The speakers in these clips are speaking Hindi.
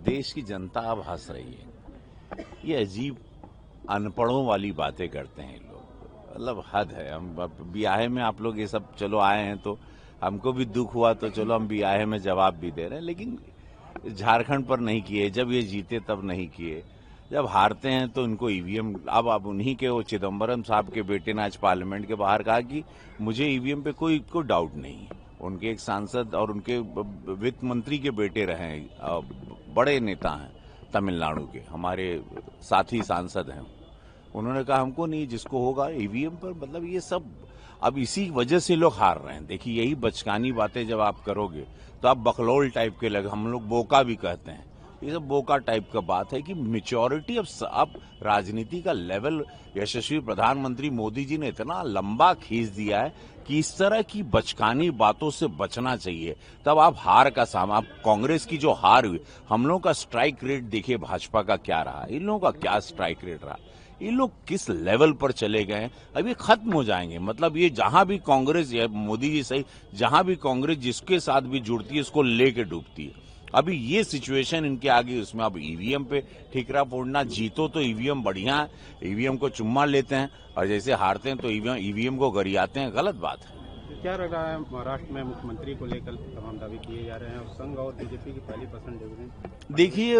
देश की जनता अब हंस रही है। ये अजीब अनपढ़ों वाली बातें करते हैं लोग, मतलब हद है। हम ब्याहे में आप लोग ये सब चलो आए हैं तो हमको भी दुख हुआ, तो चलो हम ब्याहे में जवाब भी दे रहे हैं, लेकिन झारखंड पर नहीं किए। जब ये जीते तब नहीं किए, जब हारते हैं तो इनको ईवीएम। अब उन्हीं के, वो चिदम्बरम साहब के बेटे ने आज पार्लियामेंट के बाहर कहा कि मुझे ईवीएम पे कोई डाउट नहीं है। उनके एक सांसद और उनके वित्त मंत्री के बेटे रहे हैं, बड़े नेता हैं तमिलनाडु के, हमारे साथी सांसद हैं। उन्होंने कहा हमको नहीं, जिसको होगा ईवीएम पर। मतलब ये सब अब इसी वजह से लोग हार रहे हैं। देखिए, यही बचकानी बातें जब आप करोगे तो आप बकलौल टाइप के लगे, हम लोग बोका भी कहते हैं, ये सब बोका टाइप का बात है कि मेच्योरिटी अब राजनीति का लेवल यशस्वी प्रधानमंत्री मोदी जी ने इतना लंबा खींच दिया है कि इस तरह की बचकानी बातों से बचना चाहिए। तब आप हार का सामना, आप कांग्रेस की जो हार हुई, हम लोगों का स्ट्राइक रेट देखिए भाजपा का क्या रहा, इन लोगों का क्या स्ट्राइक रेट रहा, ये लोग किस लेवल पर चले गए हैं। अब ये खत्म हो जाएंगे। मतलब ये जहां भी कांग्रेस, या मोदी जी सही, जहां भी कांग्रेस जिसके साथ भी जुड़ती है इसको लेके डूबती है। अभी ये सिचुएशन इनके आगे, उसमें अब ईवीएम पे ठीकरा फोड़ना, जीतो तो ईवीएम बढ़िया है, ईवीएम को चुम्मा लेते हैं, और जैसे हारते हैं तो ईवीएम को गरियाते हैं, गलत बात है। क्या लग रहा है महाराष्ट्र में मुख्यमंत्री को लेकर तमाम दावे किए जा रहे हैं, और संघ और बीजेपी की पहली पसंद डिवीजन? देखिए,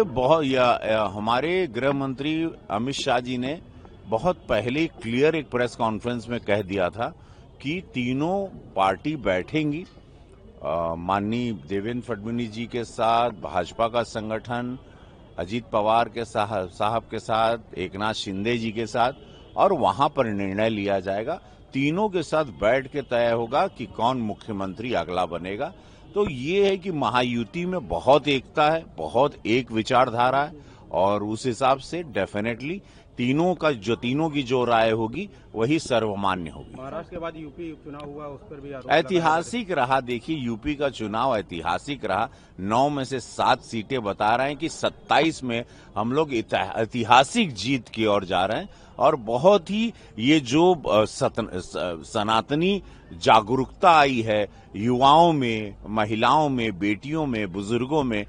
हमारे गृह मंत्री अमित शाह जी ने बहुत पहले क्लियर एक प्रेस कॉन्फ्रेंस में कह दिया था कि तीनों पार्टी बैठेंगी, माननीय देवेंद्र फडणवीस जी के साथ, भाजपा का संगठन अजीत पवार के साहब के साथ, एकनाथ शिंदे जी के साथ, और वहां पर निर्णय लिया जाएगा। तीनों के साथ बैठ के तय होगा कि कौन मुख्यमंत्री अगला बनेगा। तो ये है कि महायुति में बहुत एकता है, बहुत एक विचारधारा है, और उस हिसाब से डेफिनेटली तीनों की जो राय होगी वही सर्वमान्य होगी। महाराष्ट्र के बाद यूपी चुनाव हुआ, उस पर भी ऐतिहासिक रहा। देखिए, यूपी का चुनाव ऐतिहासिक रहा। 9 में से 7 सीटें बता रहे हैं कि 27 में हम लोग ऐतिहासिक जीत की ओर जा रहे हैं। और बहुत ही ये जो सनातनी जागरूकता आई है युवाओं में, महिलाओं में, बेटियों में, बुजुर्गों में,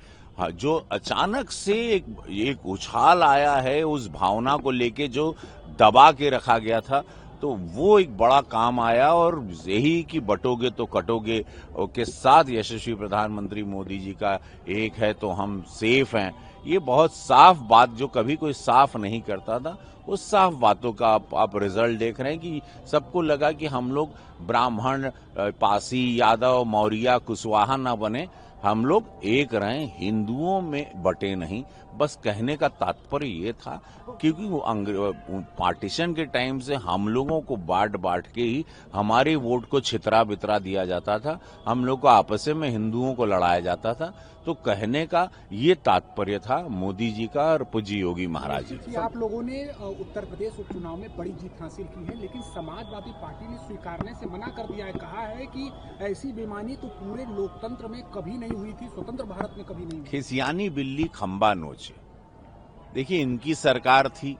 जो अचानक से एक उछाल आया है उस भावना को लेके जो दबा के रखा गया था, तो वो एक बड़ा काम आया। और यही कि बटोगे तो कटोगे के साथ यशस्वी प्रधानमंत्री मोदी जी का एक है तो हम सेफ हैं, ये बहुत साफ बात जो कभी कोई साफ नहीं करता था, उस साफ बातों का आप रिजल्ट देख रहे हैं कि सबको लगा कि हम लोग ब्राह्मण, पासी, यादव, मौर्य, कुशवाहा न बने, हम लोग एक रहें, हिंदुओं में बटे नहीं। बस कहने का तात्पर्य ये था, क्योंकि वो पार्टीशन के टाइम से हम लोगों को बांट के ही हमारे वोट को छितरा बितरा दिया जाता था, हम लोग को आपस में हिंदुओं को लड़ाया जाता था। तो कहने का ये तात्पर्य था मोदी जी का और पूज्य योगी महाराज जी। आप लोगों ने उत्तर प्रदेश उपचुनाव में बड़ी जीत हासिल की है, लेकिन समाजवादी पार्टी ने स्वीकारने से मना कर दिया है। कहा है कि ऐसी बेईमानी तो पूरे लोकतंत्र में कभी नहीं हुई थी, स्वतंत्र भारत में कभी नहीं हुई। खिसियानी बिल्ली खंबा नोचे। देखिए, इनकी सरकार थी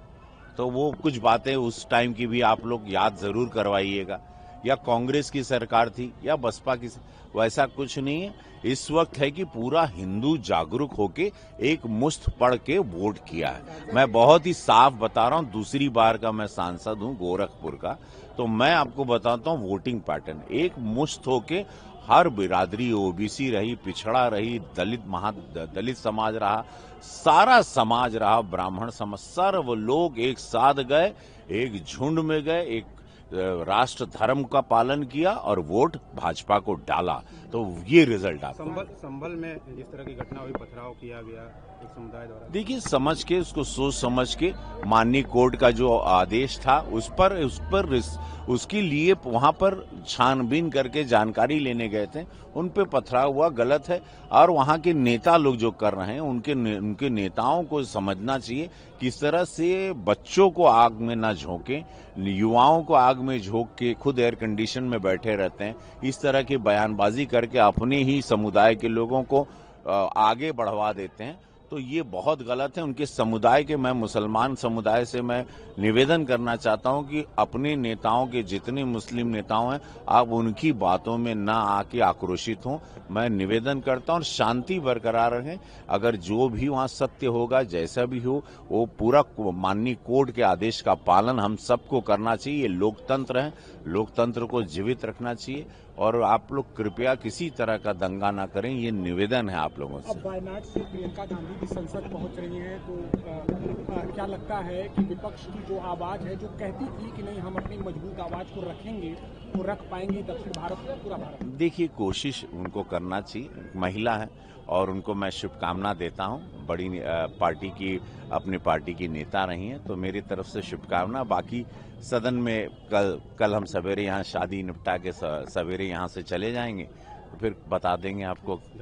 तो वो कुछ बातें उस टाइम की भी आप लोग याद जरूर करवाइएगा, या कांग्रेस की सरकार थी या बसपा की, वैसा कुछ नहीं है। इस वक्त है कि पूरा हिंदू जागरूक होके एक मुश्त पढ़ के वोट किया है। मैं बहुत ही साफ बता रहा हूं, दूसरी बार का मैं सांसद हूं गोरखपुर का, तो मैं आपको बताता हूं वोटिंग पैटर्न। एक मुश्त होके हर बिरादरी, ओबीसी रही, पिछड़ा रही, दलित समाज रहा, सारा समाज रहा, ब्राह्मण समाज, सर्व लोग एक साथ गए, एक झुंड में गए, एक राष्ट्र धर्म का पालन किया और वोट भाजपा को डाला। तो ये रिजल्ट आता है। संभल में जिस तरह की घटना हुई, पथराव किया गया एक समुदाय द्वारा, देखिए, समझ के उसको सोच समझ के माननीय कोर्ट का जो आदेश था उस पर उसके लिए वहां पर छानबीन करके जानकारी लेने गए थे, उन पे पथराव हुआ, गलत है। और वहां के नेता लोग जो कर रहे हैं उनके नेताओं को समझना चाहिए किस तरह से बच्चों को आग में न झोंके, युवाओं को आग में झोंक के खुद एयर कंडीशन में बैठे रहते हैं, इस तरह की बयानबाजी करके अपने ही समुदाय के लोगों को आगे बढ़वा देते हैं। तो ये बहुत गलत है। उनके समुदाय के, मैं मुसलमान समुदाय से मैं निवेदन करना चाहता हूं कि अपने नेताओं के, जितने मुस्लिम नेताओं हैं, आप उनकी बातों में ना आके आक्रोशित हों। मैं निवेदन करता हूं और शांति बरकरार रखें। अगर जो भी वहां सत्य होगा, जैसा भी हो, वो पूरा माननीय कोर्ट के आदेश का पालन हम सबको करना चाहिए। ये लोकतंत्र है, लोकतंत्र को जीवित रखना चाहिए और आप लोग कृपया किसी तरह का दंगा ना करें, ये निवेदन है आप लोगों से। अब वायनाड से प्रियंका गांधी भी संसद पहुंच रही हैं, तो क्या लगता है कि विपक्ष की जो आवाज है, जो कहती थी कि नहीं हम अपनी मजबूत आवाज को रखेंगे, तो रख पाएंगे दक्षिण भारत में, पूरा भारत? देखिए, कोशिश उनको करना चाहिए, महिला है और उनको मैं शुभकामना देता हूं। बड़ी पार्टी की, अपनी पार्टी की नेता रही हैं, तो मेरी तरफ से शुभकामना। बाकी सदन में कल हम सवेरे यहाँ शादी निपटा के सवेरे यहाँ से चले जाएंगे, तो फिर बता देंगे आपको।